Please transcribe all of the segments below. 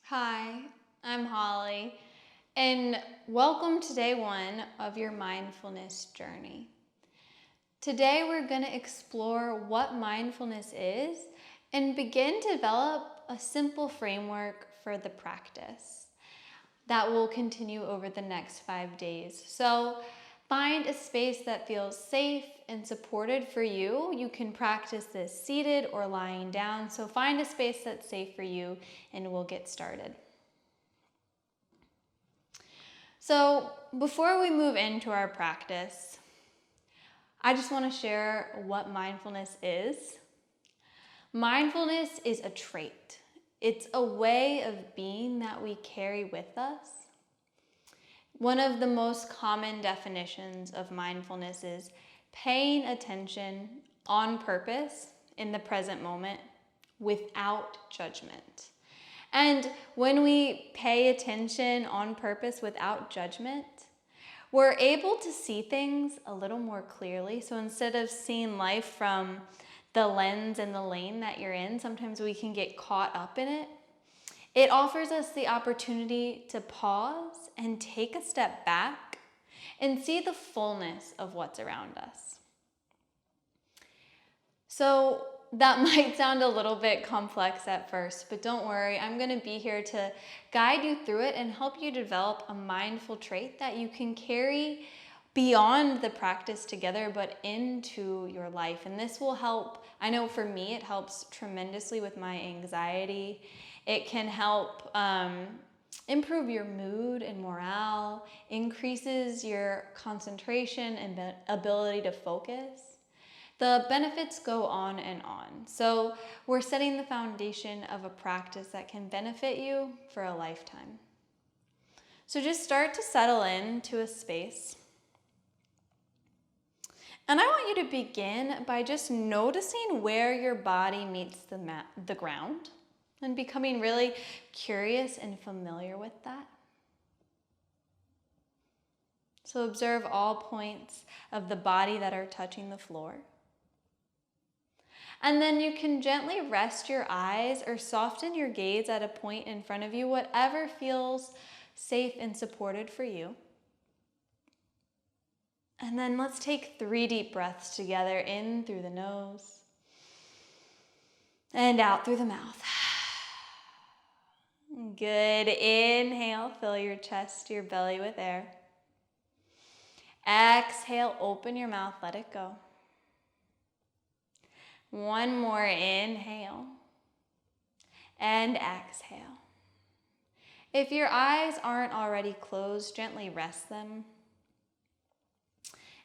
Hi, I'm Holly, and welcome to day one of your mindfulness journey. Today, we're going to explore what mindfulness is and begin to develop a simple framework for the practice that will continue over the next 5 days. So, find a space that feels safe and supported for you. You can practice this seated or lying down. So, find a space that's safe for you, and we'll get started. So, before we move into our practice, I just want to share what mindfulness is. Mindfulness is a trait. It's a way of being that we carry with us. One of the most common definitions of mindfulness is paying attention on purpose in the present moment without judgment. And when we pay attention on purpose without judgment, we're able to see things a little more clearly. So instead of seeing life from the lens and the lane that you're in, sometimes we can get caught up in it. It offers us the opportunity to pause and take a step back and see the fullness of what's around us. So that might sound a little bit complex at first, but don't worry, I'm going to be here to guide you through it and help you develop a mindful trait that you can carry beyond the practice together, but into your life. And this will help. I know for me, it helps tremendously with my anxiety. It can help improve your mood and morale, increases your concentration and ability to focus. The benefits go on and on. So we're setting the foundation of a practice that can benefit you for a lifetime. So just start to settle into a space. And I want you to begin by just noticing where your body meets the ground and becoming really curious and familiar with that. So observe all points of the body that are touching the floor. And then you can gently rest your eyes or soften your gaze at a point in front of you, whatever feels safe and supported for you. And then let's take 3 deep breaths together, in through the nose and out through the mouth. Good. Inhale, fill your chest, your belly with air. Exhale, open your mouth, let it go. One more inhale and exhale. If your eyes aren't already closed, gently rest them.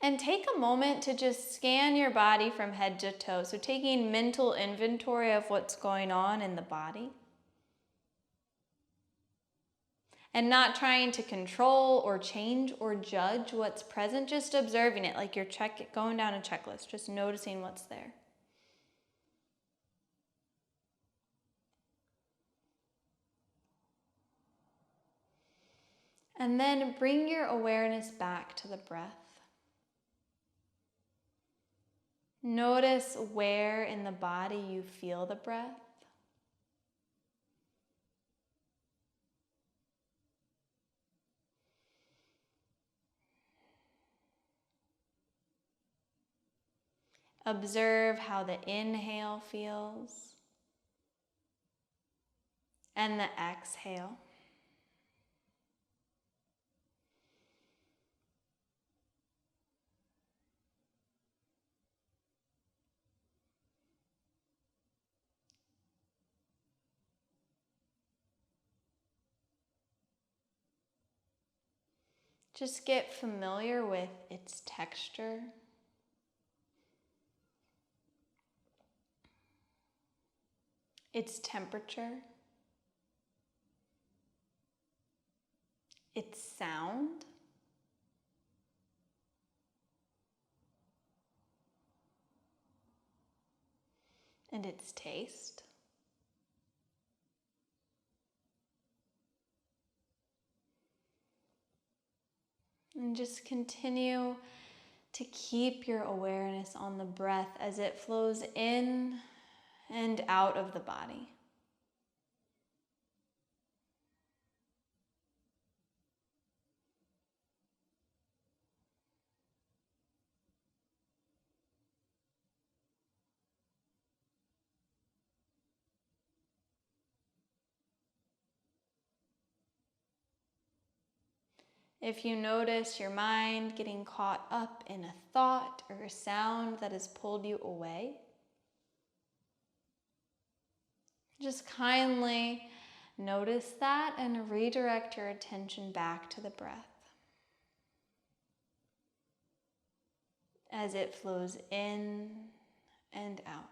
And take a moment to just scan your body from head to toe. So taking mental inventory of what's going on in the body. And not trying to control or change or judge what's present, just observing it like you're going down a checklist, just noticing what's there. And then bring your awareness back to the breath. Notice where in the body you feel the breath. Observe how the inhale feels and the exhale. Just get familiar with its texture. Its temperature. Its sound. And its taste. And just continue to keep your awareness on the breath as it flows in and out of the body. If you notice your mind getting caught up in a thought or a sound that has pulled you away, just kindly notice that and redirect your attention back to the breath as it flows in and out.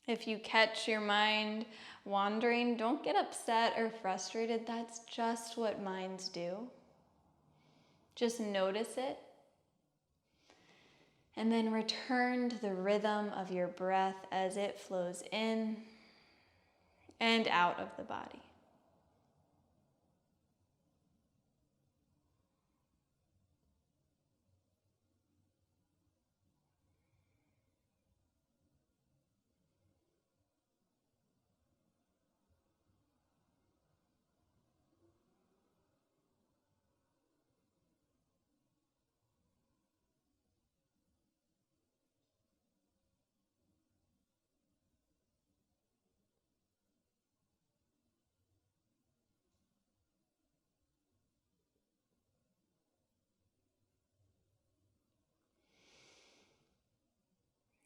If you catch your mind wandering, don't get upset or frustrated. That's just what minds do. Just notice it. And then return to the rhythm of your breath as it flows in and out of the body.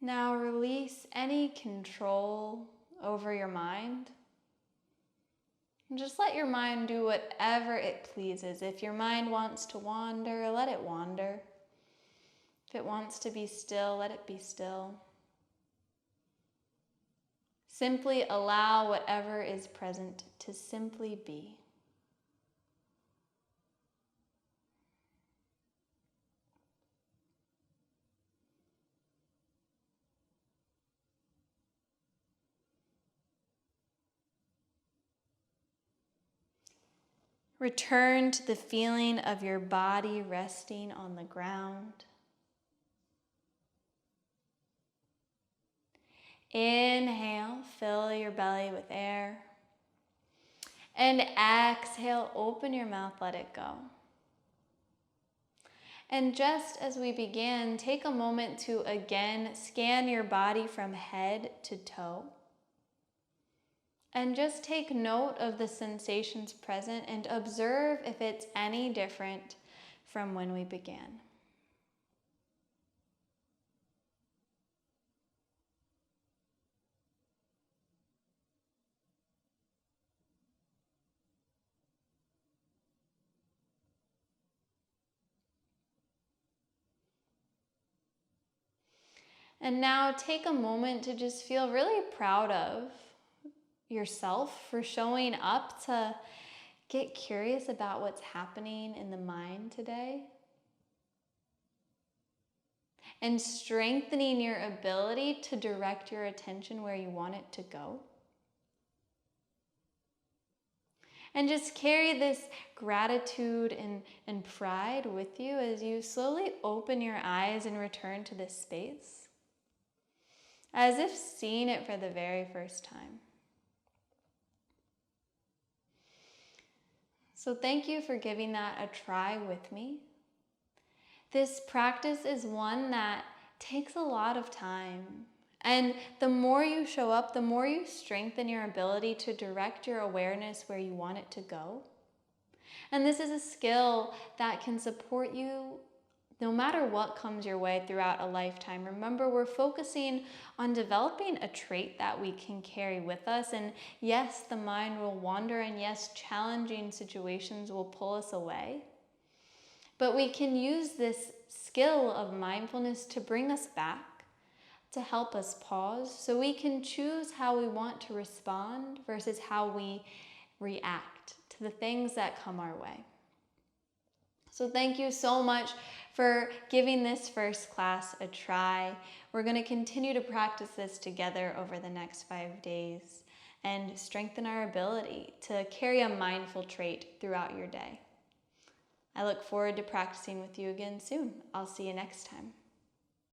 Now release any control over your mind. And just let your mind do whatever it pleases. If your mind wants to wander, let it wander. If it wants to be still, let it be still. Simply allow whatever is present to simply be. Return to the feeling of your body resting on the ground. Inhale, fill your belly with air. And exhale, open your mouth, let it go. And just as we began, take a moment to again scan your body from head to toe. And just take note of the sensations present and observe if it's any different from when we began. And now take a moment to just feel really proud of yourself for showing up to get curious about what's happening in the mind today. And strengthening your ability to direct your attention where you want it to go. And just carry this gratitude and pride with you as you slowly open your eyes and return to this space, as if seeing it for the very first time. So thank you for giving that a try with me. This practice is one that takes a lot of time. And the more you show up, the more you strengthen your ability to direct your awareness where you want it to go. And this is a skill that can support you no matter what comes your way throughout a lifetime. Remember, we're focusing on developing a trait that we can carry with us. And yes, the mind will wander, and yes, challenging situations will pull us away. But we can use this skill of mindfulness to bring us back, to help us pause, so we can choose how we want to respond versus how we react to the things that come our way. So thank you so much for giving this first class a try. We're going to continue to practice this together over the next 5 days and strengthen our ability to carry a mindful trait throughout your day. I look forward to practicing with you again soon. I'll see you next time.